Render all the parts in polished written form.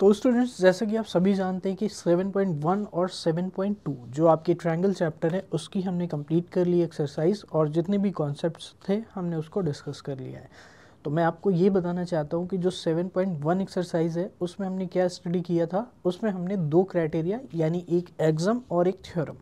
तो स्टूडेंट्स, जैसा कि आप सभी जानते हैं कि 7.1 और 7.2 जो आपके ट्रायंगल चैप्टर है उसकी हमने कंप्लीट कर ली एक्सरसाइज, और जितने भी कॉन्सेप्ट्स थे हमने उसको डिस्कस कर लिया है। तो मैं आपको ये बताना चाहता हूँ कि जो 7.1 एक्सरसाइज है उसमें हमने क्या स्टडी किया था। उसमें हमने दो क्राइटेरिया यानी एक एग्जाम और एक थ्योरम,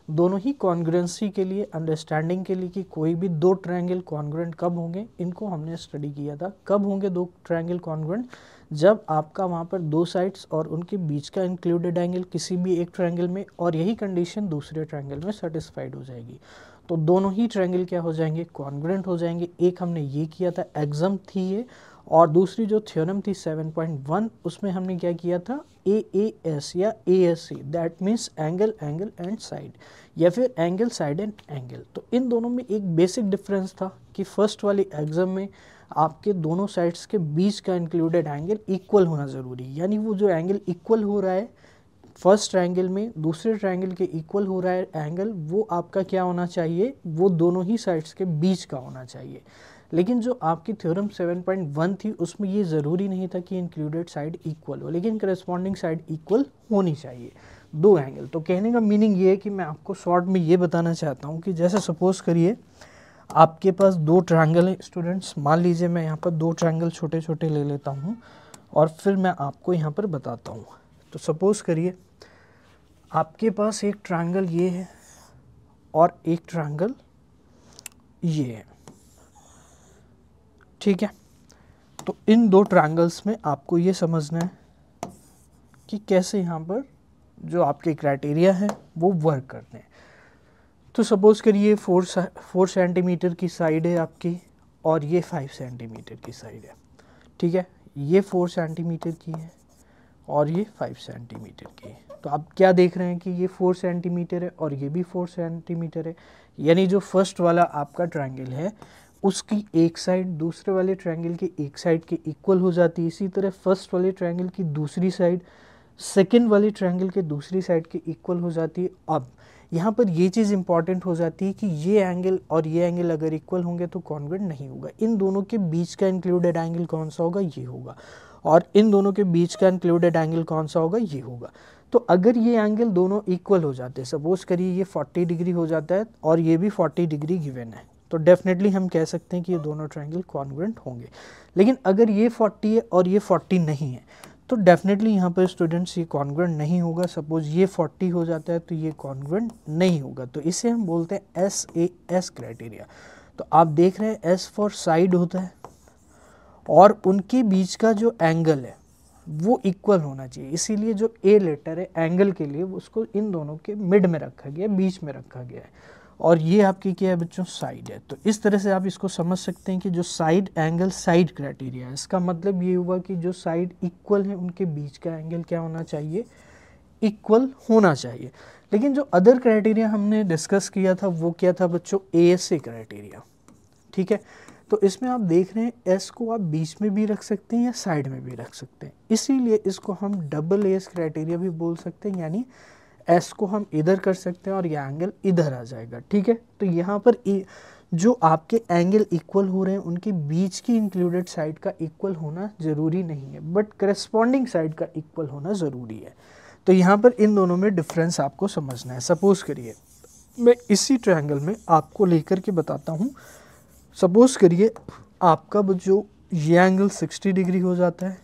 दोनों ही कॉन्ग्रुएंसी के लिए, अंडरस्टैंडिंग के लिए कि कोई भी दो ट्रायंगल कॉन्ग्रुएंट कब होंगे, इनको हमने स्टडी किया था। कब होंगे दो ट्रायंगल कॉन्ग्रुएंट? जब आपका वहाँ पर दो साइड्स और उनके बीच का इंक्लूडेड एंगल किसी भी एक ट्रायंगल में, और यही कंडीशन दूसरे ट्रायंगल में सेटिस्फाइड हो जाएगी, तो दोनों ही ट्रायंगल क्या हो जाएंगे, कॉन्ग्रुएंट हो जाएंगे। एक हमने ये किया था, एग्जाम थी ये, और दूसरी जो थ्योरम थी 7.1 उसमें हमने क्या किया था, AAS या ASC, that means angle angle and side, या फिर एंगल साइड एंड एंगल। तो इन दोनों में एक बेसिक डिफरेंस था कि फर्स्ट वाली एग्जाम में आपके दोनों साइड्स के बीच का इंक्लूडेड एंगल इक्वल होना ज़रूरी, यानी वो जो एंगल इक्वल हो रहा है फर्स्ट ट्रायंगल में दूसरे ट्रायंगल के इक्वल हो रहा है एंगल, वो आपका क्या होना चाहिए, वो दोनों ही साइड्स के बीच का होना चाहिए। लेकिन जो आपकी थ्योरम 7.1 थी उसमें ये ज़रूरी नहीं था कि इंक्लूडेड साइड इक्वल हो, लेकिन करस्पॉन्डिंग साइड इक्वल होनी चाहिए दो एंगल। तो कहने का मीनिंग ये है कि मैं आपको शॉर्ट में ये बताना चाहता हूँ कि जैसे सपोज करिए आपके पास दो ट्रायंगल है स्टूडेंट्स, मान लीजिए मैं यहाँ पर दो ट्रायंगल छोटे छोटे ले लेता हूँ और फिर मैं आपको यहाँ पर बताता हूँ। तो सपोज करिए आपके पास एक ट्रायंगल ये है और एक ट्रायंगल ये है, ठीक है। तो इन दो ट्रायंगल्स में आपको ये समझना है कि कैसे यहाँ पर जो आपके क्राइटेरिया है वो वर्क करते हैं। तो सपोज करिए 4 सेंटीमीटर की साइड है आपकी और ये 5 सेंटीमीटर की साइड है, ठीक है। ये 4 सेंटीमीटर की है और ये 5 सेंटीमीटर की है। तो आप क्या देख रहे हैं कि ये 4 सेंटीमीटर है और ये भी 4 सेंटीमीटर है, यानी जो फर्स्ट वाला आपका ट्रायंगल है उसकी एक साइड दूसरे वाले ट्रायंगल की एक साइड के इक्वल हो जाती है। इसी तरह फर्स्ट वाले ट्रायंगल की दूसरी साइड सेकेंड वाले ट्रायंगल के दूसरी साइड के इक्वल हो जाती है। अब यहाँ पर ये चीज़ इंपॉर्टेंट हो जाती है कि ये एंगल और ये एंगल अगर इक्वल होंगे तो कॉन्ग्रुएंट नहीं होगा। इन दोनों के बीच का इंक्लूडेड एंगल कौन सा होगा, ये होगा, और इन दोनों के बीच का इंक्लूडेड एंगल कौन सा होगा, ये होगा। तो अगर ये एंगल दोनों इक्वल हो जाते हैं, सपोज करिए ये 40 डिग्री हो जाता है और ये भी 40 डिग्री गिवन है, तो डेफिनेटली हम कह सकते हैं कि ये दोनों ट्रायंगल कॉन्ग्रुएंट होंगे। लेकिन अगर ये 40 है और ये 40 नहीं है तो डेफिनेटली यहाँ पर स्टूडेंट्स ये कॉन्ग्रुएंट नहीं होगा। सपोज ये 40 हो जाता है तो ये कॉन्ग्रुएंट नहीं होगा। तो इसे हम बोलते हैं SAS क्राइटेरिया। तो आप देख रहे हैं S फॉर साइड होता है और उनके बीच का जो एंगल है वो इक्वल होना चाहिए, इसीलिए जो A लेटर है एंगल के लिए उसको इन दोनों के मिड में रखा गया है, बीच में रखा गया है। और ये आपकी क्या है बच्चों, साइड है। तो इस तरह से आप इसको समझ सकते हैं कि जो साइड एंगल साइड क्राइटेरिया है, इसका मतलब ये हुआ कि जो साइड इक्वल है उनके बीच का एंगल क्या होना चाहिए, इक्वल होना चाहिए। लेकिन जो अदर क्राइटेरिया हमने डिस्कस किया था वो क्या था बच्चों, ASA क्राइटेरिया, ठीक है। तो इसमें आप देख रहे हैं S को आप बीच में भी रख सकते हैं या साइड में भी रख सकते हैं, इसीलिए इसको हम AA क्राइटेरिया भी बोल सकते हैं, यानी S को हम इधर कर सकते हैं और ये एंगल इधर आ जाएगा, ठीक है। तो यहाँ पर जो आपके एंगल इक्वल हो रहे हैं उनके बीच की इंक्लूडेड साइड का इक्वल होना ज़रूरी नहीं है, बट करस्पॉन्डिंग साइड का इक्वल होना ज़रूरी है। तो यहाँ पर इन दोनों में डिफरेंस आपको समझना है। सपोज करिए मैं इसी ट्रायंगल में आपको लेकर के बताता हूँ। सपोज करिए आपका जो ये एंगल 60 डिग्री हो जाता है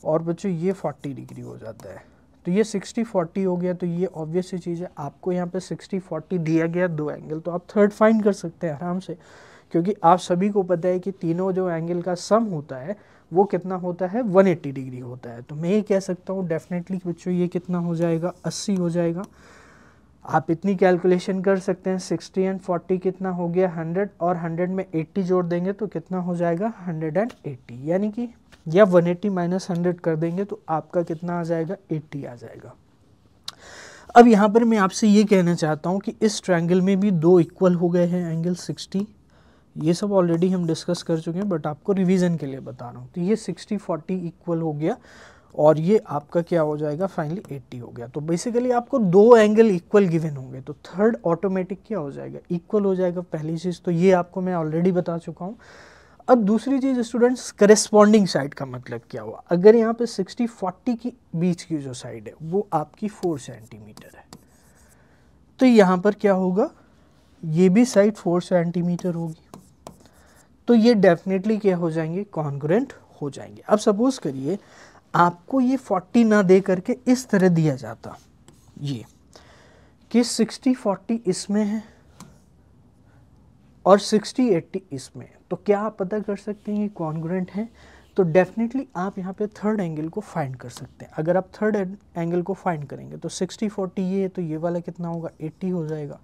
और बच्चों ये 40 डिग्री हो जाता है। तो ये 60-40 हो गया, तो ये ऑब्वियस सी चीज़ है, आपको यहाँ पे 60-40 दिया गया दो एंगल, तो आप थर्ड फाइंड कर सकते हैं आराम से, क्योंकि आप सभी को पता है कि तीनों जो एंगल का सम होता है वो कितना होता है, 180 डिग्री होता है। तो मैं ये कह सकता हूँ डेफिनेटली बच्चों ये कितना हो जाएगा, 80 हो जाएगा। आप इतनी कैलकुलेशन कर सकते हैं, 60 एंड 40 कितना हो गया, 100, और 100 में 80 जोड़ देंगे तो कितना हो जाएगा, 180, यानी कि या 180 माइनस 100 कर देंगे तो आपका कितना आ जाएगा, 80 आ जाएगा। अब यहाँ पर मैं आपसे ये कहना चाहता हूँ कि इस ट्रायंगल में भी दो इक्वल हो गए हैं एंगल 60, ये सब ऑलरेडी हम डिस्कस कर चुके हैं बट आपको रिवीजन के लिए बता रहा हूँ। तो ये 60-40 इक्वल हो गया और ये आपका क्या हो जाएगा, फाइनली 80 हो गया। तो बेसिकली आपको दो एंगल इक्वल गिवन होंगे तो थर्ड ऑटोमेटिक क्या हो जाएगा, इक्वल हो जाएगा, पहली चीज़ तो ये आपको मैं ऑलरेडी बता चुका हूँ। अब दूसरी चीज स्टूडेंट्स, करेस्पॉन्डिंग साइड का मतलब क्या हुआ। अगर यहाँ पे 60-40 की बीच की जो साइड है वो आपकी 4 सेंटीमीटर है, तो यहाँ पर क्या होगा, ये भी साइड 4 सेंटीमीटर होगी, तो ये डेफिनेटली क्या हो जाएंगे, कॉन्ग्रुएंट हो जाएंगे। अब सपोज करिए आपको ये 40 ना दे करके इस तरह दिया जाता, ये कि 60-40 इसमें है और 60-80 इसमें है, तो क्या आप पता कर सकते हैं ये कॉन्ग्रुएंट है। तो डेफिनेटली आप यहाँ पे थर्ड एंगल को फाइंड कर सकते हैं। अगर आप थर्ड एंगल को फाइंड करेंगे तो 60-40 ये है तो ये वाला कितना होगा, 80 हो जाएगा,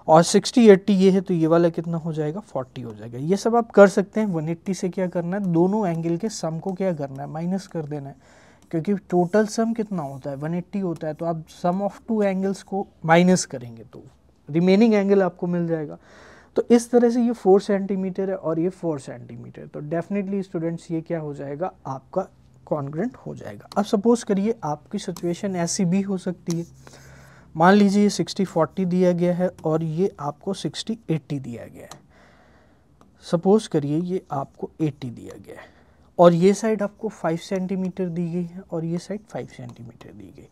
और 60-80 ये है तो ये वाला कितना हो जाएगा, 40 हो जाएगा। ये सब आप कर सकते हैं। 180 से क्या करना है, दोनों एंगल के सम को क्या करना है, माइनस कर देना है, क्योंकि टोटल सम कितना होता है, 180 होता है। तो आप सम ऑफ टू एंगल्स को माइनस करेंगे तो रिमेनिंग एंगल आपको मिल जाएगा। तो इस तरह से ये 4 सेंटीमीटर है और ये 4 सेंटीमीटर, तो डेफिनेटली स्टूडेंट्स ये क्या हो जाएगा, आपका कॉन्ग्रुएंट हो जाएगा। अब सपोज करिए आपकी सिचुएशन ऐसी भी हो सकती है, मान लीजिए 60-40 दिया गया है और ये आपको 60-80 दिया गया है। सपोज करिए ये आपको 80 दिया गया है और ये साइड आपको 5 सेंटीमीटर दी गई है और ये साइड 5 सेंटीमीटर दी गई।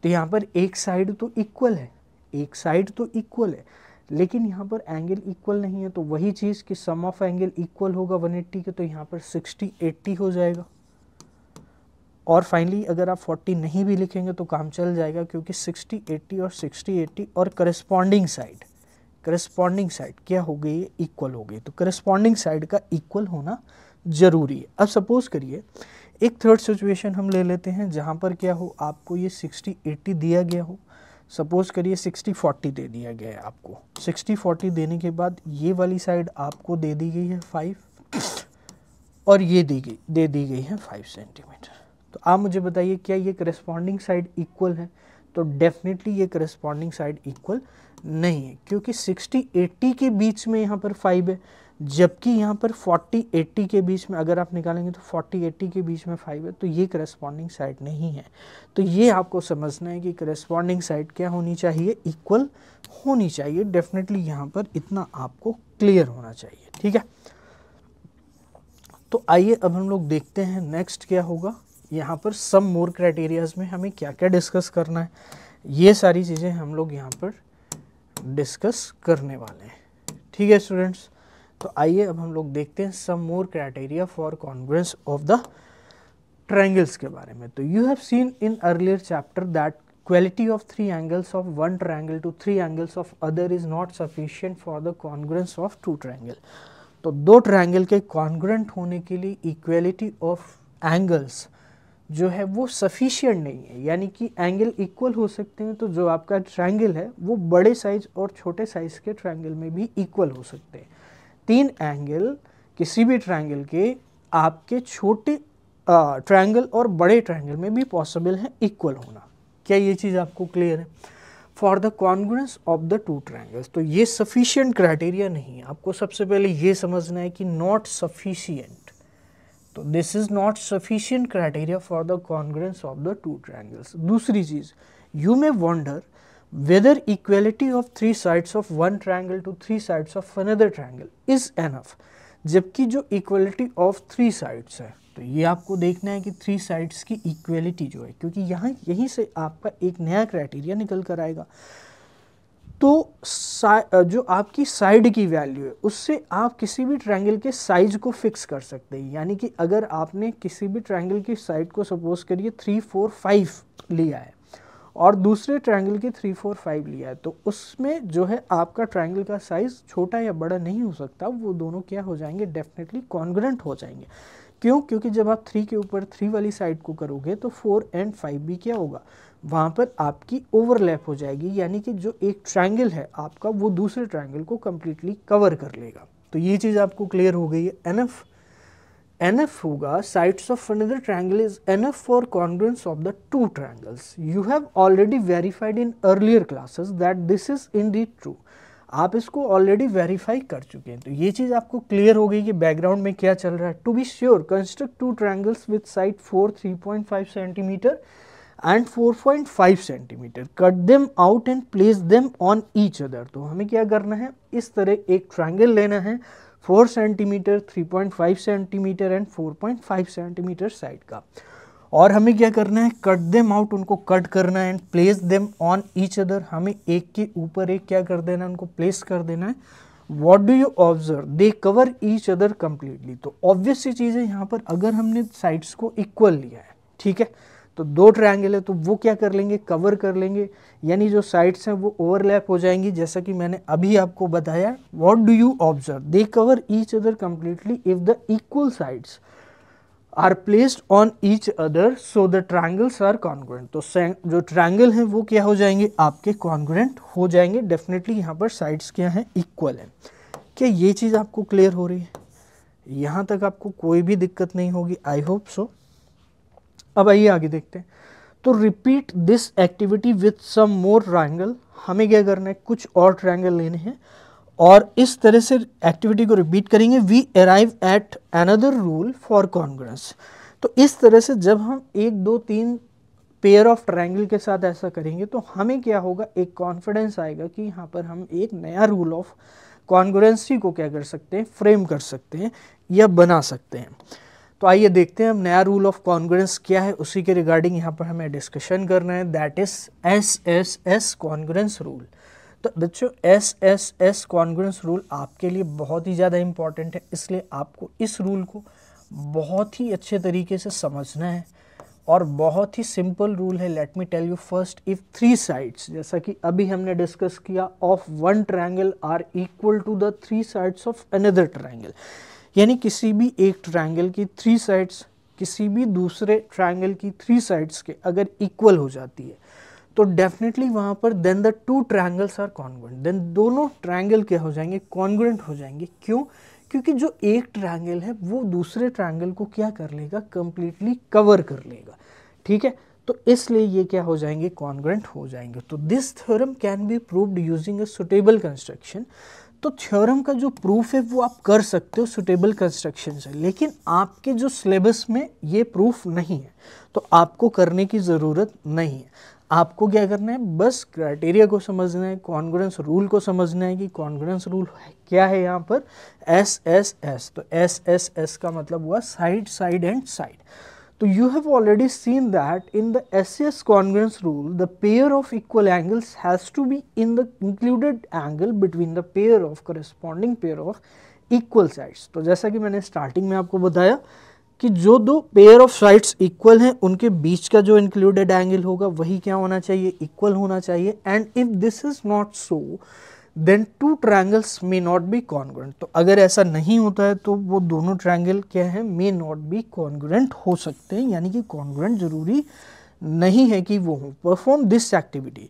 तो यहाँ पर एक साइड तो इक्वल है, एक साइड तो इक्वल है, लेकिन यहाँ पर एंगल इक्वल नहीं है। तो वही चीज़ कि सम ऑफ एंगल इक्वल होगा 180 के, तो यहाँ पर 60-80 हो जाएगा। और फाइनली अगर आप 40 नहीं भी लिखेंगे तो काम चल जाएगा, क्योंकि 60-80 और 60-80 और करस्पॉन्डिंग साइड क्या हो गई, इक्वल हो गई। तो करस्पॉन्डिंग साइड का इक्वल होना जरूरी है। अब सपोज करिए एक थर्ड सिचुएशन हम ले लेते हैं, जहाँ पर क्या हो, आपको ये 60-80 दिया गया हो। सपोज करिए 60-40 दे दिया गया है आपको। 60-40 देने के बाद ये वाली साइड आपको दे दी गई है 5 और ये दे दी गई है 5 सेंटीमीटर। तो आप मुझे बताइए क्या ये करस्पॉन्डिंग साइड इक्वल है। तो डेफिनेटली ये करस्पॉन्डिंग साइड इक्वल नहीं है, क्योंकि 60-80 के बीच में यहाँ पर 5 है, जबकि यहाँ पर 40-80 के बीच में अगर आप निकालेंगे तो 40-80 के बीच में 5 है, तो ये करस्पॉन्डिंग साइड नहीं है। तो ये आपको समझना है कि करस्पॉन्डिंग साइड क्या होनी चाहिए, इक्वल होनी चाहिए। डेफिनेटली यहाँ पर इतना आपको क्लियर होना चाहिए, ठीक है। तो आइए अब हम लोग देखते हैं नेक्स्ट क्या होगा। यहाँ पर सम मोर क्राइटेरियाज में हमें क्या क्या डिस्कस करना है, ये सारी चीज़ें हम लोग यहाँ पर डिस्कस करने वाले हैं, ठीक है स्टूडेंट्स। तो आइए अब हम लोग देखते हैं some more criteria for congruence of the triangles के बारे में। तो you have seen in earlier chapter that quality of 3 angles of one triangle to 3 angles of other is not sufficient for the congruence of 2 triangle. तो 2 triangle के congruent होने के लिए equality of angles जो है वो सफिशिएंट नहीं है, यानी कि एंगल इक्वल हो सकते हैं। तो जो आपका ट्रायंगल है वो बड़े साइज और छोटे साइज के ट्रायंगल में भी इक्वल हो सकते हैं। 3 एंगल किसी भी ट्रायंगल के आपके छोटे ट्रायंगल और बड़े ट्रायंगल में भी पॉसिबल है इक्वल होना। क्या ये चीज़ आपको क्लियर है? For the congruence of the 2 triangles, तो ये सफिशिएंट क्राइटेरिया नहीं है। आपको सबसे पहले ये समझना है कि नॉट सफिशिएंट, तो this is not sufficient criteria for the congruence of the 2 triangles. दूसरी चीज, you may wonder whether equality of 3 sides of one triangle to 3 sides of another triangle is enough, जबकि जो equality of 3 sides है, तो ये आपको देखना है कि 3 sides की equality जो है, क्योंकि यहाँ यहीं से आपका एक नया क्राइटेरिया निकल कर आएगा। तो जो आपकी साइड की वैल्यू है उससे आप किसी भी ट्रायंगल के साइज को फिक्स कर सकते हैं। यानी कि अगर आपने किसी भी ट्रायंगल की साइड को सपोज करिए 3, 4, 5 लिया है और दूसरे ट्रायंगल के 3, 4, 5 लिया है, तो उसमें जो है आपका ट्रायंगल का साइज छोटा या बड़ा नहीं हो सकता। वो दोनों क्या हो जाएंगे, डेफिनेटली कॉन्ग्रुएंट हो जाएंगे। क्यों? क्योंकि जब आप 3 के ऊपर 3 वाली साइड को करोगे तो 4 और 5 भी क्या होगा, वहाँ पर आपकी ओवरलैप हो जाएगी, यानी कि जो एक ट्रायंगल है आपका वो दूसरे ट्रायंगल को कम्प्लीटली कवर कर लेगा। तो ये चीज़ आपको क्लियर हो गई है। एनएफ होगा sides of another triangle is NF for congruence of the 2 triangles. You have already verified in earlier classes that this is Indeed true. आप इसको ऑलरेडी वेरीफाई कर चुके हैं। तो ये चीज़ आपको क्लियर हो गई कि बैकग्राउंड में क्या चल रहा है। To be sure, construct 2 triangles with side 4, 3.5 centimetre and 4.5 centimetre, cut them out and place them on each other. तो हमें क्या करना है, इस तरह एक ट्रायंगल लेना है 4 centimetre, 3.5 centimetre and 4.5 centimetre side का। और हमें क्या करना है, कट देम आउट, उनको कट करना है and place them on each other, हमें एक के ऊपर एक क्या कर देना है, उनको प्लेस कर देना है। What do you observe, they cover each other completely. तो ऑब्वियस सी चीज़ है यहाँ पर, अगर हमने साइड्स को इक्वल लिया है, ठीक है, तो दो ट्रायंगल है तो वो क्या कर लेंगे, कवर कर लेंगे, यानी जो साइड्स हैं वो ओवरलैप हो जाएंगी, जैसा कि मैंने अभी आपको बताया। What do you observe, they cover each other completely if the equal sides are placed on each other so the triangles are congruent. तो जो ट्रायंगल हैं वो क्या हो जाएंगे, आपके कॉन्ग्रुएंट हो जाएंगे। डेफिनेटली यहाँ पर साइड्स क्या हैं, इक्वल हैं। क्या ये चीज़ आपको क्लियर हो रही है? यहाँ तक आपको कोई भी दिक्कत नहीं होगी, आई होप सो। अब आइए आगे देखते हैं। तो repeat this activity with some more triangle, हमें क्या करना है, कुछ और ट्रायंगल लेने हैं और इस तरह से एक्टिविटी को रिपीट करेंगे। We arrive at another rule for congruence. तो इस तरह से जब हम 1 2 3 पेयर ऑफ ट्रायंगल के साथ ऐसा करेंगे तो हमें क्या होगा, एक कॉन्फिडेंस आएगा कि यहाँ पर हम एक नया रूल ऑफ कॉन्ग्रुएंसी को क्या कर सकते हैं, फ्रेम कर सकते हैं या बना सकते हैं। तो आइए देखते हैं हम नया रूल ऑफ कॉन्ग्रुएंस क्या है, उसी के रिगार्डिंग यहाँ पर हमें डिस्कशन करना है। That is SSS congruence rule. तो बच्चों SSS कॉन्ग्रुएंस रूल आपके लिए बहुत ही ज़्यादा इंपॉर्टेंट है, इसलिए आपको इस रूल को बहुत ही अच्छे तरीके से समझना है और बहुत ही सिंपल रूल है। Let me tell you first, if 3 sides, जैसा कि अभी हमने डिस्कस किया, of one triangle are equal to the 3 sides of another triangle, यानी किसी भी एक ट्रायंगल की 3 साइड्स किसी भी दूसरे ट्रायंगल की 3 साइड्स के अगर इक्वल हो जाती है तो डेफिनेटली वहाँ पर then the 2 triangles are congruent, then दोनों ट्रायंगल क्या हो जाएंगे, कॉन्ग्रुएंट हो जाएंगे। क्यों? क्योंकि जो एक ट्रायंगल है वो दूसरे ट्रायंगल को क्या कर लेगा, कंप्लीटली कवर कर लेगा, ठीक है। तो इसलिए ये क्या हो जाएंगे, कॉन्ग्रुएंट हो जाएंगे। तो this theorem can be proved using a suitable construction. तो थ्योरम का जो प्रूफ है वो आप कर सकते हो सुटेबल कंस्ट्रक्शन से, लेकिन आपके जो सिलेबस में ये प्रूफ नहीं है तो आपको करने की ज़रूरत नहीं है। आपको क्या करना है, बस क्राइटेरिया को समझना है, कॉन्ग्रुएंस रूल को समझना है कि कॉन्ग्रुएंस रूल क्या है यहाँ पर, SSS। तो SSS का मतलब हुआ side, side and side. So you have already seen that in the SS congruence rule, the pair of equal angles has to be in the included angle between the pair of corresponding pair of equal sides. तो जैसा कि मैंने starting में आपको बताया कि जो दो पेयर ऑफ साइड्स इक्वल हैं उनके बीच का जो इंक्लूडेड एंगल होगा वही क्या होना चाहिए, इक्वल होना चाहिए। And if this is not so then 2 triangles may not be congruent. तो अगर ऐसा नहीं होता है तो वो दोनों ट्रायंगल क्या है, मे नॉट बी कॉन्ग्रुएंट हो सकते हैं, यानी कि कॉन्ग्रुएंट जरूरी नहीं है कि वो हो। Perform this activity,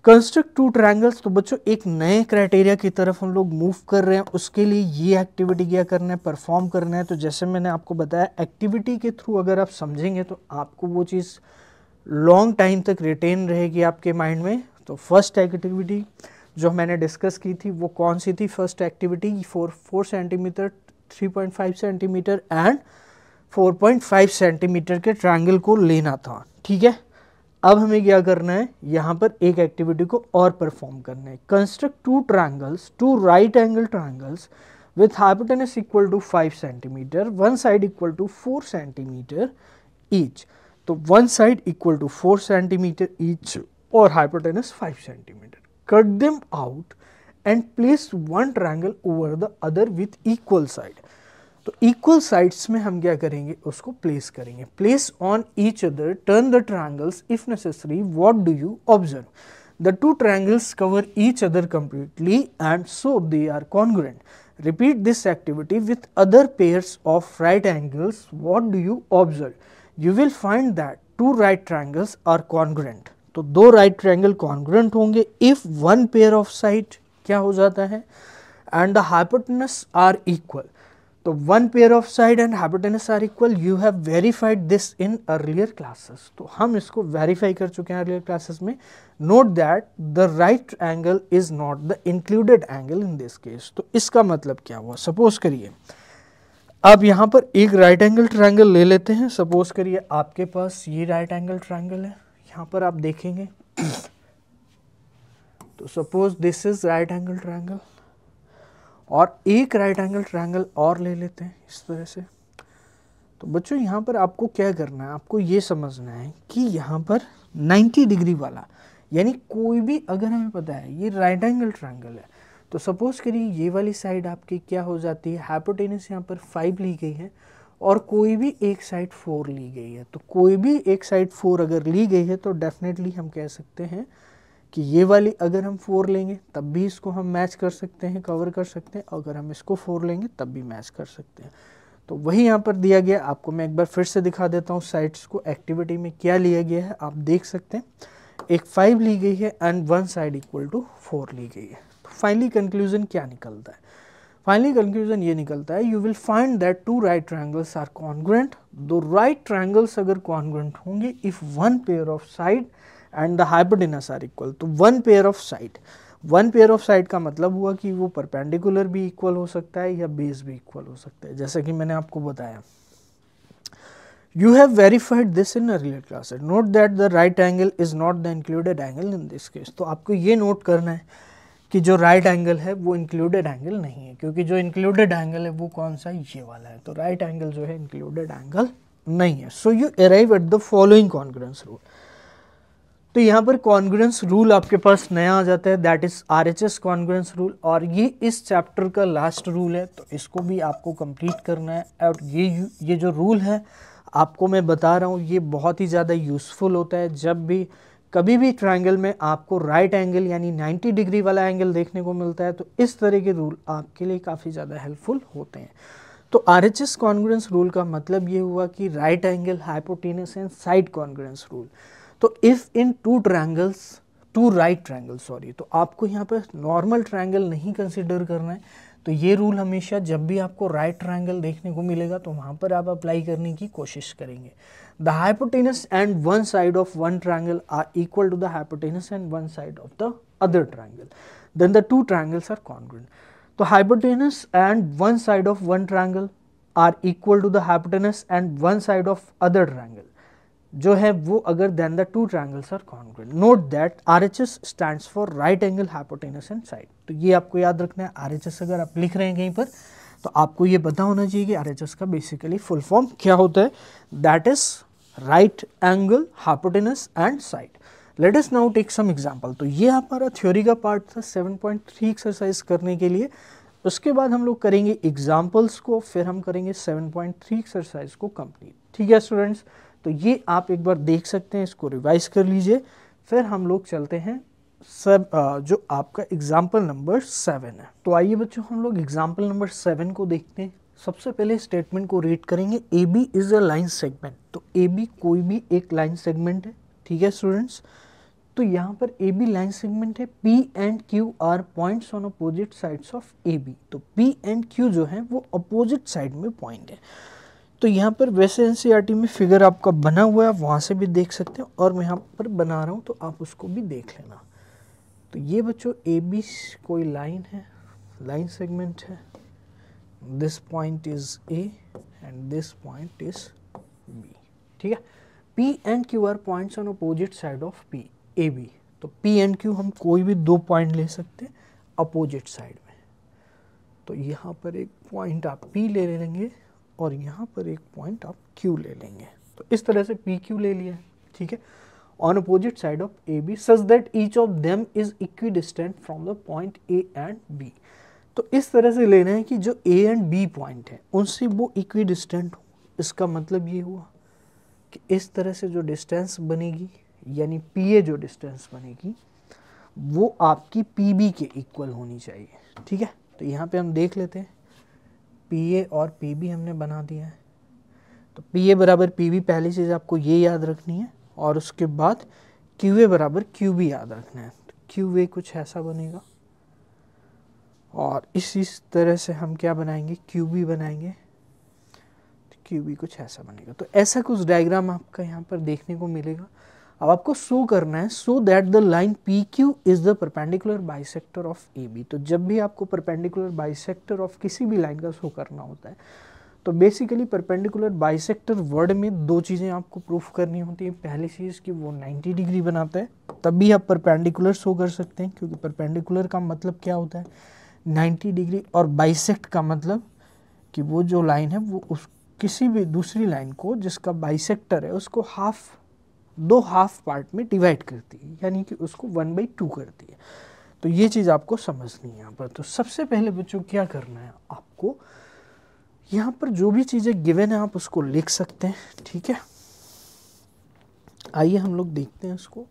construct 2 triangles. तो बच्चों एक नए क्राइटेरिया की तरफ हम लोग मूव कर रहे हैं, उसके लिए ये एक्टिविटी क्या करना है, परफॉर्म करना है। तो जैसे मैंने आपको बताया, एक्टिविटी के थ्रू अगर आप समझेंगे तो आपको वो चीज़ लॉन्ग टाइम तक रिटेन रहेगी आपके माइंड में। तो फर्स्ट एक्टिविटी जो मैंने डिस्कस की थी वो कौन सी थी, first activity 4 centimetre, 3.5 centimetre and 4.5 centimetre के ट्रायंगल को लेना था, ठीक है। अब हमें क्या करना है, यहाँ पर एक एक्टिविटी को और परफॉर्म करना है। Construct 2 triangles, 2 right angle triangles with hypotenuse equal to 5 centimetre, one side equal to 4 centimetre each. तो one side equal to 4 centimetre each और hypotenuse 5 centimetre. Cut them out and place one triangle over the other with equal side. तो equal sides में हम क्या करेंगे, उसको place करेंगे। Place on each other, turn the triangles if necessary. What do you observe? The 2 triangles cover each other completely and so they are congruent. Repeat this activity with other pairs of right angles. What do you observe? You will find that 2 right triangles are congruent. तो 2 right triangle congruent होंगे if one pair of side क्या हो जाता है, and the hypotenuse are equal. तो one pair of side and hypotenuse are equal, you have verified this in earlier classes. तो हम इसको वेरीफाई कर चुके हैं अर्लियर क्लासेस में। Note that the right angle is not the included angle in this case. तो इसका मतलब क्या हुआ, सपोज करिए आप यहाँ पर एक राइट एंगल ट्रायंगल ले लेते हैं। सपोज करिए आपके पास ये राइट एंगल ट्रायंगल है, यहाँ पर आप देखेंगे तो suppose this is right angle triangle और एक राइट एंगल ट्रायंगल और ले लेते हैं इस तरह से। तो बच्चों यहाँ पर आपको क्या करना है, आपको ये समझना है कि यहाँ पर 90 डिग्री वाला, यानी कोई भी, अगर हमें पता है ये राइट एंगल ट्रायंगल है, तो सपोज करिए ये वाली साइड आपकी क्या हो जाती है, हाइपोटेनस यहाँ पर 5 ली गई है और कोई भी एक साइड 4 ली गई है। तो कोई भी एक साइड 4 अगर ली गई है तो डेफिनेटली हम कह सकते हैं कि ये वाली अगर हम 4 लेंगे तब भी इसको हम मैच कर सकते हैं, कवर कर सकते हैं, अगर हम इसको 4 लेंगे तब भी मैच कर सकते हैं। तो वही यहाँ पर दिया गया, आपको मैं एक बार फिर से दिखा देता हूँ साइड्स को, एक्टिविटी में क्या लिया गया है आप देख सकते हैं। एक 5 ली गई है and one side equal to 4 ली गई है। तो फाइनली कंक्लूजन क्या निकलता है, फाइनली कंक्लूजन ये निकलता है, you will find that two right triangles are congruent. दो राइट ट्रायंगल्स अगर कॉन्ग्रुएंट होंगे if one pair of side and the hypotenuse are equal. तो one pair of side, one pair of side का मतलब हुआ कि वो परपेंडिकुलर भी इक्वल हो सकता है या बेस भी इक्वल हो सकता है, जैसा कि मैंने आपको बताया। You have verified this in earlier classes. Note that the right angle is not the included angle in this case. तो आपको ये नोट करना है कि जो राइट एंगल है वो इंक्लूडेड एंगल नहीं है, क्योंकि जो इंक्लूडेड एंगल है वो कौन सा है, ये वाला है। तो राइट एंगल जो है इंक्लूडेड एंगल नहीं है। So you arrive at the following congruence rule. तो यहाँ पर कॉन्ग्रुएंस रूल आपके पास नया आ जाता है, that is RHS congruence rule, और ये इस चैप्टर का लास्ट रूल है, तो इसको भी आपको कंप्लीट करना है। और ये जो रूल है आपको मैं बता रहा हूँ, ये बहुत ही ज़्यादा यूज़फुल होता है। जब भी कभी भी ट्रायंगल में आपको राइट एंगल यानी 90 डिग्री वाला एंगल देखने को मिलता है तो इस तरह के रूल आपके लिए काफ़ी ज़्यादा हेल्पफुल होते हैं। तो RHS कॉन्ग्रुएंस रूल का मतलब ये हुआ कि right angle, hypotenuse and side congruence rule. तो if in two right triangle sorry, तो आपको यहाँ पर नॉर्मल ट्रायंगल नहीं कंसिडर करना है। तो ये रूल हमेशा जब भी आपको राइट ट्रायंगल देखने को मिलेगा तो वहाँ पर आप अप्लाई करने की कोशिश करेंगे। The hypotenuse and one side of one triangle are equal to the hypotenuse and one side of the other triangle, then the two triangles are congruent. तो hypotenuse and one side of one triangle are equal to the hypotenuse and one side of other triangle जो है वो अगर then the two triangles are congruent. Note that RHS stands for right angle, hypotenuse and side. तो ये आपको याद रखना है। RHS अगर आप लिख रहे हैं कहीं पर तो आपको ये पता होना चाहिए कि RHS का बेसिकली फुल फॉर्म क्या होता है, that is right angle, hypotenuse and side. Let us now take some example. तो ये हमारा थ्योरी का पार्ट था 7.3 एक्सरसाइज करने के लिए। उसके बाद हम लोग करेंगे एग्जाम्पल्स को, फिर हम करेंगे 7.3 एक्सरसाइज को कंप्लीट। ठीक है स्टूडेंट्स, तो ये आप एक बार देख सकते हैं, इसको रिवाइज कर लीजिए। फिर हम लोग चलते हैं जो आपका एग्जाम्पल नंबर 7 है। तो आइए बच्चों हम लोग एग्जाम्पल नंबर 7 को देखते हैं। सबसे पहले स्टेटमेंट को रीड करेंगे, AB is a line segment. तो AB कोई भी एक लाइन सेगमेंट है। ठीक है स्टूडेंट्स, तो यहाँ पर AB लाइन सेगमेंट है। P and Q are points on opposite sides of AB। तो P एंड Q जो है वो अपोजिट साइड में पॉइंट है। तो यहाँ पर वैसे NCERT में फिगर आपका बना हुआ है, वहाँ से भी देख सकते हैं, और मैं यहाँ पर बना रहा हूँ तो आप उसको भी देख लेना। तो ये बच्चों AB कोई लाइन है, लाइन सेगमेंट है। This point is A and this point is B। ठीक है, P and Q are points on opposite side of P AB। तो P एंड Q हम कोई भी दो पॉइंट ले सकते हैं अपोजिट साइड में। तो यहाँ पर एक पॉइंट आप P ले लेंगे और यहाँ पर एक पॉइंट आप Q ले लेंगे। तो इस तरह से PQ ले लिया है। ठीक है, on opposite side of AB such that each of them is equidistant from the point A and B। तो इस तरह से लेना है कि जो A एंड B पॉइंट है उनसे वो इक्विडिस्टेंट हो। इसका मतलब ये हुआ कि इस तरह से जो डिस्टेंस बनेगी, यानी PA जो डिस्टेंस बनेगी वो आपकी PB के इक्वल होनी चाहिए। ठीक है, तो यहाँ पे हम देख लेते हैं, PA और PB हमने बना दिया है। तो PA बराबर PB पहली चीज़ आपको ये याद रखनी है, और उसके बाद QA बराबर QB याद रखना है। तो QA कुछ ऐसा बनेगा, और इसी तरह से हम क्या बनाएंगे, QB बनाएंगे। तो QB कुछ ऐसा बनेगा। तो ऐसा कुछ डायग्राम आपका यहाँ पर देखने को मिलेगा। अब आपको शो करना है, so that the line PQ is the perpendicular bisector of AB। तो जब भी आपको परपेंडिकुलर बाइसेक्टर ऑफ किसी भी लाइन का शो करना होता है तो बेसिकली परपेंडिकुलर बाइसेक्टर वर्ड में दो चीज़ें आपको प्रूफ करनी होती है। पहली चीज़ कि वो 90 डिग्री बनाता है, तब भी आप परपेंडिकुलर शो कर सकते हैं, क्योंकि परपेंडिकुलर का मतलब क्या होता है, 90 डिग्री, और बाइसेक्ट का मतलब कि वो जो लाइन है वो उस किसी भी दूसरी लाइन को जिसका बाइसेक्टर है उसको दो हाफ पार्ट में डिवाइड करती है, यानी कि उसको 1/2 करती है। तो ये चीज़ आपको समझनी है यहाँ पर। तो सबसे पहले बच्चों क्या करना है, आपको यहाँ पर जो भी चीज़ें गिवन है आप उसको लिख सकते हैं, ठीक है। आइए हम लोग देखते हैं इसको।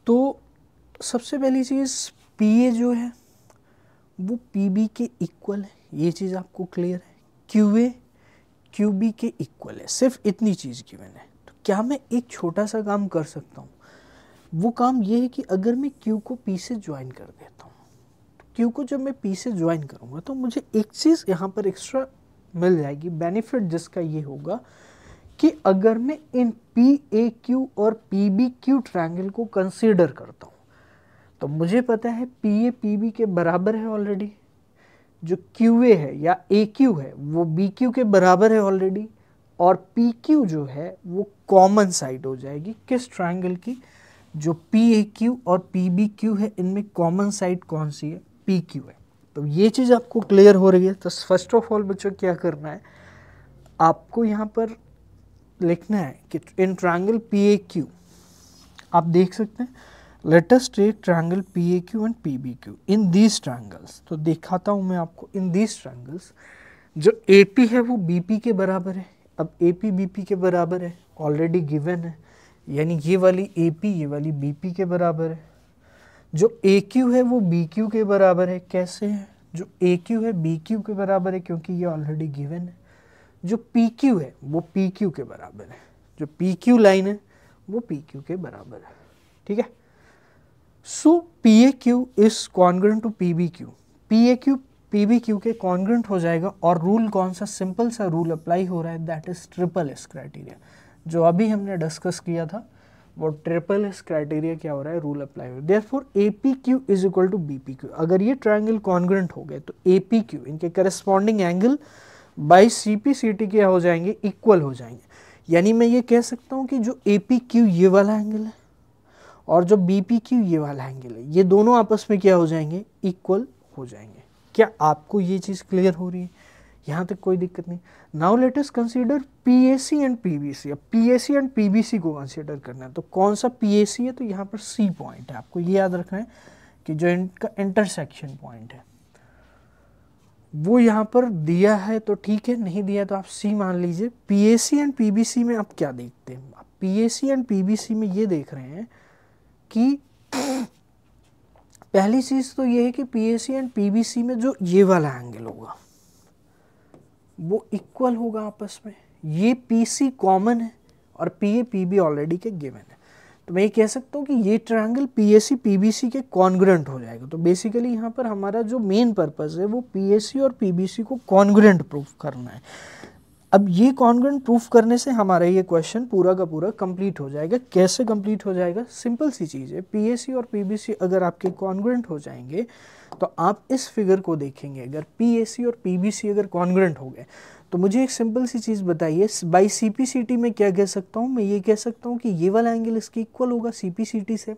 तो सबसे पहली चीज़ पी ए जो है वो पी बी के इक्वल है, ये चीज़ आपको क्लियर है। क्यू ए क्यू बी के इक्वल है, सिर्फ इतनी चीज़ गिवन है। तो क्या मैं एक छोटा सा काम कर सकता हूँ? वो काम ये है कि अगर मैं क्यू को पी से ज्वाइन कर देता हूँ, तो क्यू को जब मैं पी से ज्वाइन करूँगा तो मुझे एक चीज़ यहाँ पर एक्स्ट्रा मिल जाएगी, बेनिफिट जिसका ये होगा कि अगर मैं इन पी ए क्यू और पी बी क्यू ट्रायंगल को कंसीडर करता हूँ तो मुझे पता है पी ए पी बी के बराबर है ऑलरेडी, जो क्यू ए है या ए क्यू है वो बी क्यू के बराबर है ऑलरेडी, और पी क्यू जो है वो कॉमन साइड हो जाएगी किस ट्रायंगल की, जो पी ए क्यू और पी बी क्यू है इनमें कॉमन साइड कौन सी है, पी क्यू है। तो ये चीज़ आपको क्लियर हो रही है। तो फर्स्ट ऑफ ऑल बच्चों क्या करना है, आपको यहाँ पर लिखना है कि in triangle P A Q, आप देख सकते हैं, let us take triangle P A Q and P B Q in these triangles. तो दिखाता हूँ मैं आपको, इन दीज ट्रायंगल्स जो ए पी है वो बी पी के बराबर है। अब ए पी बी पी के बराबर है, ऑलरेडी गिवन है, यानी ये वाली ए पी ये वाली बी पी के बराबर है। जो ए क्यू है वो बी क्यू के बराबर है, कैसे है, जो ए क्यू है बी क्यू के बराबर है क्योंकि ये ऑलरेडी गिवन है। जो पी क्यू है वो पी क्यू के बराबर है, जो पी क्यू लाइन है वो पी क्यू के बराबर है, ठीक है। So P A Q is congruent to P B Q, P A Q P B Q के कॉन्ग्रुएंट हो जाएगा। और रूल कौन सा, सिंपल सा रूल अप्लाई हो रहा है, that is triple S criteria, जो अभी हमने डिस्कस किया था वो ट्रिपल एस क्राइटेरिया क्या हो रहा है, रूल अप्लाई हो रहा है। Therefore A P Q is equal to B P Q. अगर ये ट्रायंगल कॉन्ग्रुएंट हो गए तो ए पी क्यू इनके corresponding angle by C P C T क्या हो जाएंगे, इक्वल हो जाएंगे। यानी मैं ये कह सकता हूँ कि जो ए पी क्यू ये वाला एंगल है और जो बी पी क्यू ये वाला एंगल है, ये दोनों आपस में क्या हो जाएंगे, इक्वल हो जाएंगे। क्या आपको ये चीज़ क्लियर हो रही है? यहाँ तक कोई दिक्कत नहीं। Now let us consider P A C and P B C. अब P A C and P B C को कंसीडर करना है, तो कौन सा पी ए सी है, तो यहाँ पर सी पॉइंट है। आपको ये याद रखना है कि जो इनका इंटरसेक्शन पॉइंट है वो यहाँ पर दिया है तो ठीक है, नहीं दिया तो आप सी मान लीजिए। P A C and P B C में आप क्या देखते हैं, आप P A C and P B C में ये देख रहे हैं कि पहली चीज़ तो ये है कि P A C and P B C में जो ये वाला एंगल होगा वो इक्वल होगा आपस में। ये पी सी कॉमन है और P A P B already के गिवन है, तो मैं ये कह सकता हूँ कि ये triangle P A C P B C के कॉन्ग्रुएंट हो जाएगा। तो बेसिकली यहाँ पर हमारा जो मेन पर्पस है वो पी ए सी और पी बी सी को कॉन्ग्रुएंट प्रूफ करना है। अब ये कॉन्ग्रुएंट प्रूफ करने से हमारा ये क्वेश्चन पूरा का पूरा कंप्लीट हो जाएगा। कैसे कंप्लीट हो जाएगा, सिंपल सी चीज़ है, पी ए सी और पी बी सी अगर आपके कॉन्ग्रुएंट हो जाएंगे तो आप इस फिगर को देखेंगे, अगर पी ए सी और पी बी सी अगर कॉन्ग्रुएंट हो गए तो मुझे एक सिंपल सी चीज़ बताइए, by C P C T में क्या कह सकता हूँ, मैं ये कह सकता हूँ कि ये वाला एंगल इसके इक्वल होगा सी पी सी टी से।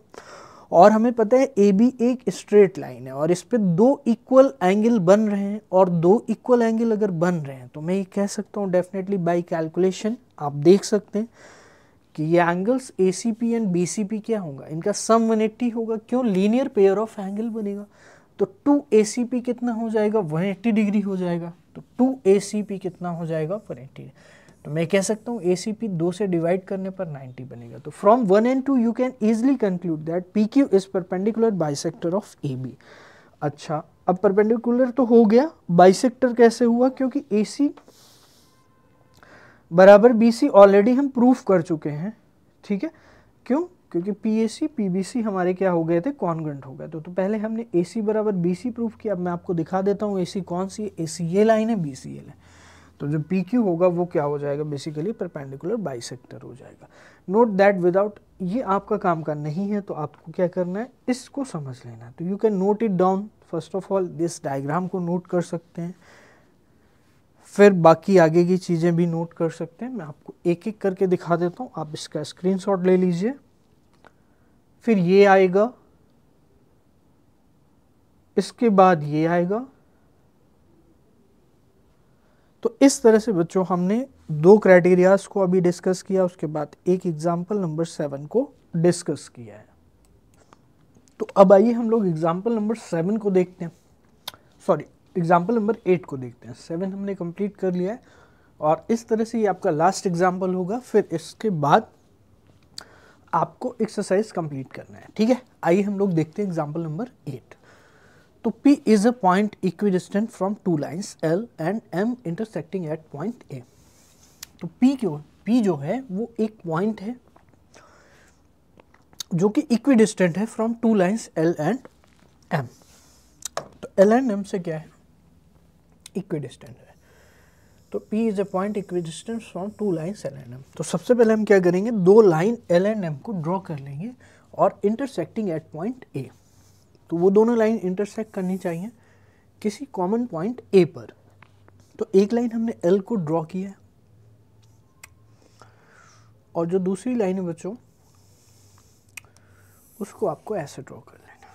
और हमें पता है ए बी एक स्ट्रेट लाइन है और इस पे दो इक्वल एंगल बन रहे हैं, और दो इक्वल एंगल अगर बन रहे हैं तो मैं ये कह सकता हूँ डेफिनेटली बाई कैलकुलेशन आप देख सकते हैं कि ये angles A C P and B C P क्या होगा, इनका सम 180 होगा। क्यों, लीनियर पेयर ऑफ एंगल बनेगा। तो 2 ए सी पी कितना हो जाएगा, 180 डिग्री हो जाएगा। तो 2 ए सी पी कितना हो जाएगा, 180। तो मैं कह सकता हूँ ए सी पी 2 से डिवाइड करने पर 90 बनेगा। तो from 1 and 2 you can easily conclude that P Q is perpendicular bisector of A B. अच्छा, अब परपेंडिकुलर तो हो गया, बाइसेक्टर कैसे हुआ, क्योंकि ए सी बराबर बी सी ऑलरेडी हम प्रूफ कर चुके हैं, ठीक है। क्यों, क्योंकि P A C P B C हमारे क्या हो गए थे, कॉन्ग्रुएंट हो गए। तो पहले हमने ए सी बराबर बी सी प्रूफ किया। अब मैं आपको दिखा देता हूँ ए सी कौन सी है, ए सी ये लाइन है, बी सी ये लाइन। तो जो पी क्यू होगा वो क्या हो जाएगा, बेसिकली परपेंडिकुलर बाइसेक्टर हो जाएगा। नोट दैट विदाउट, ये आपका काम का नहीं है, तो आपको क्या करना है, इसको समझ लेना है। तो you can note it down. First of all this diagram को नोट कर सकते हैं, फिर बाकी आगे की चीज़ें भी नोट कर सकते हैं। मैं आपको एक एक करके दिखा देता हूँ, आप इसका स्क्रीनशॉट ले लीजिए। फिर ये आएगा, इसके बाद ये आएगा। तो इस तरह से बच्चों हमने दो क्राइटेरियाज को अभी डिस्कस किया, उसके बाद एक एग्जाम्पल नंबर 7 को डिस्कस किया है। तो अब आइए हम लोग एग्जाम्पल नंबर 7 को देखते हैं, सॉरी एग्जाम्पल नंबर 8 को देखते हैं। 7 हमने कंप्लीट कर लिया है और इस तरह से ये आपका लास्ट एग्जाम्पल होगा, फिर इसके बाद आपको एक्सरसाइज कंप्लीट करना है। ठीक है, आइए हम लोग देखते हैं एग्जाम्पल नंबर 8। तो P is a point equidistant from two lines L and M intersecting at point A। तो P जो है वो एक पॉइंट है जो कि इक्विडिस्टेंट है from two lines L and M। तो L एंड M से क्या है, इक्विडिस्टेंट है। तो P is a point equidistant from two lines L and M। तो सबसे पहले हम क्या करेंगे, दो लाइन L एंड M को ड्रॉ कर लेंगे और इंटरसेक्टिंग एट पॉइंट A। तो वो दोनों लाइन इंटरसेक्ट करनी चाहिए किसी कॉमन पॉइंट A पर। तो एक लाइन हमने L को ड्रॉ किया है और जो दूसरी लाइन है बच्चों उसको आपको ऐसे ड्रॉ कर लेना।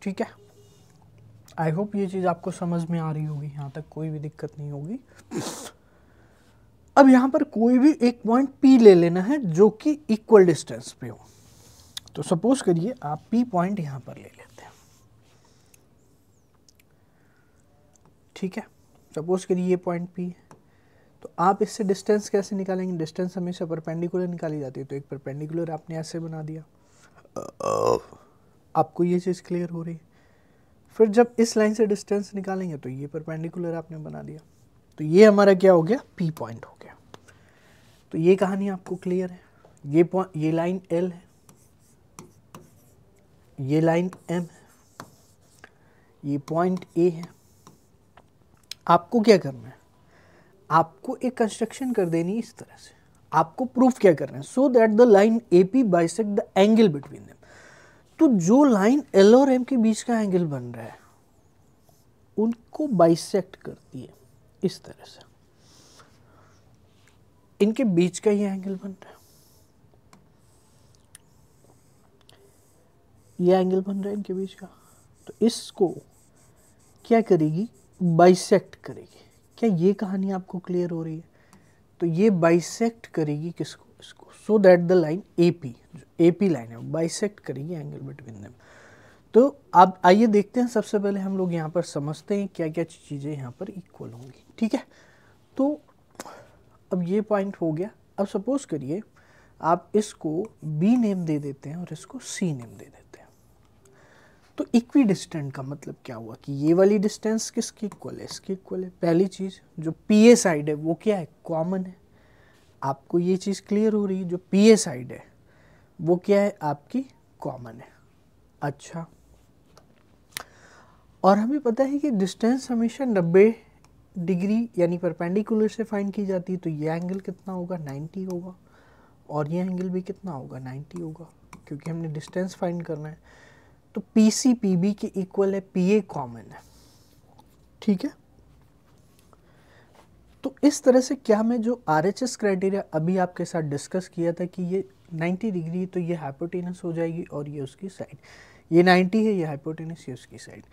ठीक है, आई होप ये चीज़ आपको समझ में आ रही होगी, यहाँ तक कोई भी दिक्कत नहीं होगी। अब यहाँ पर कोई भी एक पॉइंट P ले लेना है जो कि इक्वल डिस्टेंस पे हो। तो सपोज करिए आप P पॉइंट यहाँ पर ले लेते हैं। ठीक है, सपोज करिए ये पॉइंट P है। तो आप इससे डिस्टेंस कैसे निकालेंगे, डिस्टेंस हमेशा परपेंडिकुलर निकाली जाती है। तो एक परपेंडिकुलर आपने ऐसे बना दिया, आपको ये चीज़ क्लियर हो रही है। फिर जब इस लाइन से डिस्टेंस निकालेंगे तो ये परपेंडिकुलर आपने बना दिया। तो ये हमारा क्या हो गया, P पॉइंट हो गया। तो ये कहानी आपको क्लियर है। ये लाइन L है, ये लाइन M है, ये पॉइंट A है। आपको क्या करना है, आपको एक कंस्ट्रक्शन कर देनी है इस तरह से। आपको प्रूफ क्या करना है, so that the line AP bisect the angle between them. तो जो लाइन L और M के बीच का एंगल बन रहा है उनको बाइसेक्ट करती है इस तरह से। इनके बीच का ये एंगल बन रहा है, ये एंगल बन रहा है इनके बीच का। तो इसको क्या करेगी, बाइसेक्ट करेगी। क्या ये कहानी आपको क्लियर हो रही है? तो ये बाइसेक्ट करेगी किसको, इसको, so that the line AP, जो AP लाइन है, बाइसेक्ट करेगी एंगल बिटवीन देम। तो अब आइए देखते हैं, सबसे पहले हम लोग यहाँ पर समझते हैं क्या क्या चीज़ें यहाँ पर इक्वल होंगी। ठीक है, तो अब ये पॉइंट हो गया। अब सपोज करिए आप इसको B नेम दे देते हैं और इसको C नेम दे देते हैं। तो इक्वी डिस्टेंट का मतलब क्या हुआ कि ये वाली डिस्टेंस किसकी इक्वल है, इसकी इक्वल है। पहली चीज़, जो PA साइड है वो क्या है, कॉमन है। आपको ये चीज़ क्लियर हो रही है, जो PA साइड है वो क्या है, आपकी कॉमन है। अच्छा, और हमें पता है कि डिस्टेंस हमेशा 90 डिग्री यानी परपेंडिकुलर से फाइंड की जाती है। तो ये एंगल कितना होगा, 90 होगा, और ये एंगल भी कितना होगा, 90 होगा, क्योंकि हमने डिस्टेंस फाइंड करना है। तो PC PB के इक्वल है, PA कॉमन है। ठीक है, तो इस तरह से क्या मैं जो RHS क्राइटेरिया अभी आपके साथ डिस्कस किया था कि ये 90 डिग्री, तो ये हाइपोटेनस हो जाएगी और ये उसकी साइड, ये 90 है, ये हाइपोटेनस, ये उसकी साइड।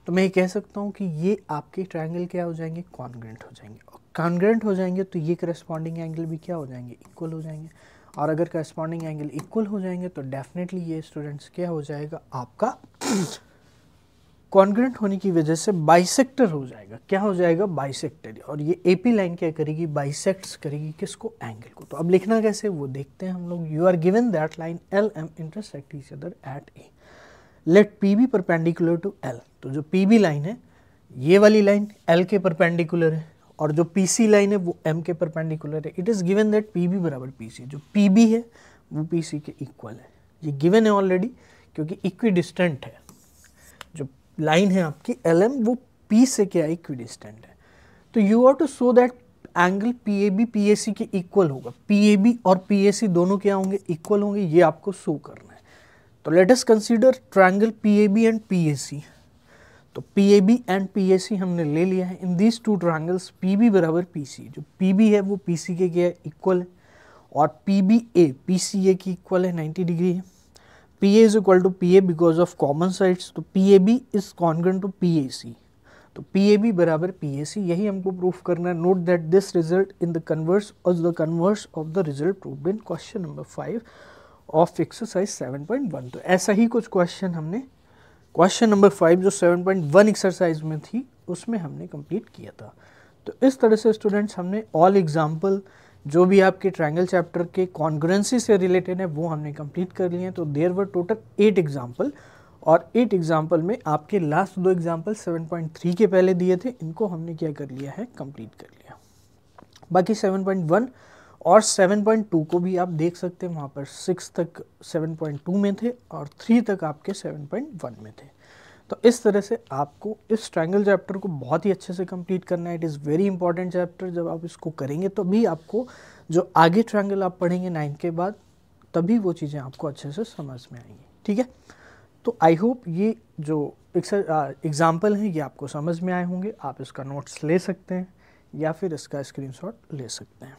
तो मैं ये कह सकता हूँ कि ये आपके ट्रायंगल क्या हो जाएंगे, कॉन्ग्रेंट हो जाएंगे। और कॉन्ग्रेंट हो जाएंगे तो ये करस्पॉन्डिंग एंगल भी क्या हो जाएंगे, इक्वल हो जाएंगे। और अगर करस्पॉन्डिंग एंगल इक्वल हो जाएंगे तो डेफिनेटली ये स्टूडेंट्स क्या हो जाएगा, आपका कॉन्ग्रेंट होने की वजह से बाइसेक्टर हो जाएगा। क्या हो जाएगा, बाइसेक्टर। और ये AP लाइन क्या करेगी, बाइसेक्ट्स करेगी किसको, एंगल को। तो अब लिखना कैसे वो देखते हैं हम लोग। You are given that line LM intersect each other at A, let PB perpendicular to L। तो जो PB लाइन है, ये वाली लाइन L के परपेंडिकुलर है, और जो PC लाइन है वो M के परपेंडिकुलर है। It is given that PB बराबर PC, जो PB है वो PC के इक्वल है। ये गिवन है ऑलरेडी, क्योंकि इक्विडिस्टेंट है। जो लाइन है आपकी LM वो P से क्या है, इक्विडिस्टेंट है। तो you are to show that angle PAB PAC के इक्वल होगा। PAB और PAC दोनों क्या होंगे, इक्वल होंगे, ये आपको शो करना है। तो late us consider triangle PAB and PAC। तो PAB एंड PAC हमने ले लिया है। In these two triangles PB बराबर PC, जो PB है वो PC के क्या है, इक्वल है, और PBA PCA की इक्वल है, 90 डिग्री है। P A is equal to P A because of common sides, तो P A B is congruent to P A C, तो पी ए बी बराबर पी ए सी, यही हमको प्रूफ करना है। Note that this result in the converse of the result proved in question number 5 of exercise 7.1। तो ऐसा ही कुछ question हमने क्वेश्चन नंबर 5 जो 7.1 एक्सरसाइज में थी उसमें हमने कंप्लीट किया था। तो इस तरह से स्टूडेंट्स हमने ऑल एग्जाम्पल जो भी आपके ट्रायंगल चैप्टर के कॉन्ग्रुएंसी से रिलेटेड है वो हमने कंप्लीट कर लिए हैं। तो देयर वर टोटल 8 एग्जाम्पल, और 8 एग्जाम्पल में आपके लास्ट 2 एग्जाम्पल 7.3 के पहले दिए थे, इनको हमने क्या कर लिया है, कंप्लीट कर लिया। बाकी 7.1 और 7.2 को भी आप देख सकते हैं, वहाँ पर 6 तक 7.2 में थे और 3 तक आपके 7.1 में थे। तो इस तरह से आपको इस ट्रायंगल चैप्टर को बहुत ही अच्छे से कंप्लीट करना है। It is very important chapter, जब आप इसको करेंगे तो भी आपको जो आगे ट्रायंगल आप पढ़ेंगे 9th के बाद, तभी वो चीज़ें आपको अच्छे से समझ में आएंगी। ठीक है, तो आई होप ये जो एग्जाम्पल हैं ये आपको समझ में आए होंगे। आप इसका नोट्स ले सकते हैं या फिर इसका स्क्रीनशॉट ले सकते हैं।